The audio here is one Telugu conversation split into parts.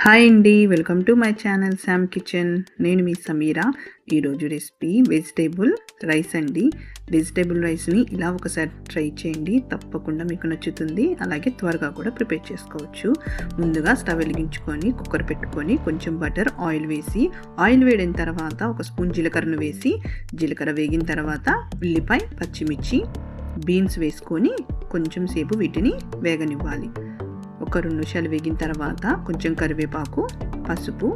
హాయ్ అండి. Welcome to my channel Sam kitchen. నేను మీ సమీరా. ఈరోజు రెసిపీ వెజిటేబుల్ రైస్ అండి. వెజిటేబుల్ రైస్ని ఇలా ఒకసారి ట్రై చేయండి, తప్పకుండా మీకు నచ్చుతుంది. అలాగే త్వరగా కూడా ప్రిపేర్ చేసుకోవచ్చు. ముందుగా స్టవ్ వెలిగించుకొని కుక్కర్ పెట్టుకొని కొంచెం బటర్, ఆయిల్ వేసి, ఆయిల్ వేడిన తర్వాత ఒక స్పూన్ జీలకర్రను వేసి, జీలకర్ర వేగిన తర్వాత ఉల్లిపాయ, పచ్చిమిర్చి, బీన్స్ వేసుకొని కొంచెం సేపు వీటిని వేగనివ్వాలి. ఒక 2 నిమిషాలు వేగిన తర్వాత కొంచెం కరివేపాకు, పసుపు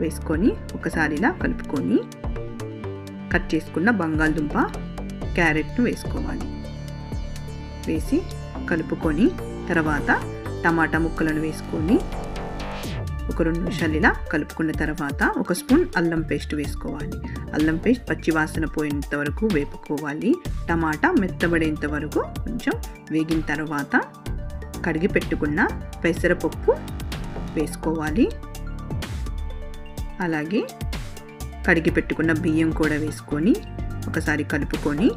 వేసుకొని ఒకసారి ఇలా కలుపుకొని కట్ చేసుకున్న బంగాళదుంప, క్యారెట్ను వేసుకోవాలి. వేసి కలుపుకొని తర్వాత టమాటా ముక్కలను వేసుకొని ఒక 2 నిమిషాలు ఇలా కలుపుకున్న తర్వాత ఒక స్పూన్ అల్లం పేస్ట్ వేసుకోవాలి. అల్లం పేస్ట్ పచ్చి వాసన పోయేంత వరకు వేపుకోవాలి. టమాటా మెత్తబడేంత వరకు కొంచెం వేగిన తర్వాత కడిగి పెట్టుకున్న పెసరపప్పు వేసుకోవాలి. అలాగే కడిగి పెట్టుకున్న బియ్యం కూడా వేసుకొని ఒకసారి కలుపుకొని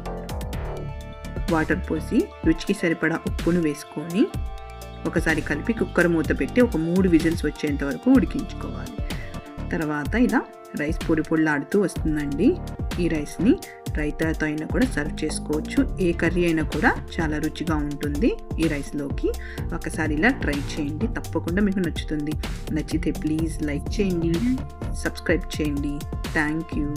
వాటర్ పోసి రుచికి సరిపడా ఉప్పును వేసుకొని ఒకసారి కలిపి కుక్కర్ మూత పెట్టి ఒక 3 విజిల్స్ వచ్చేంత వరకు ఉడికించుకోవాలి. తర్వాత ఇలా రైస్ పొడి పొడిలాడుతూ వస్తుందండి. ఈ రైస్ని రైతాతో అయినా కూడా సర్వ్ చేసుకోవచ్చు. ఏ కర్రీ అయినా కూడా చాలా రుచిగా ఉంటుంది ఈ రైస్లోకి. ఒకసారి ఇలా ట్రై చేయండి, తప్పకుండా మీకు నచ్చుతుంది. నచ్చితే ప్లీజ్ లైక్ చేయండి, సబ్స్క్రైబ్ చేయండి. Thank you.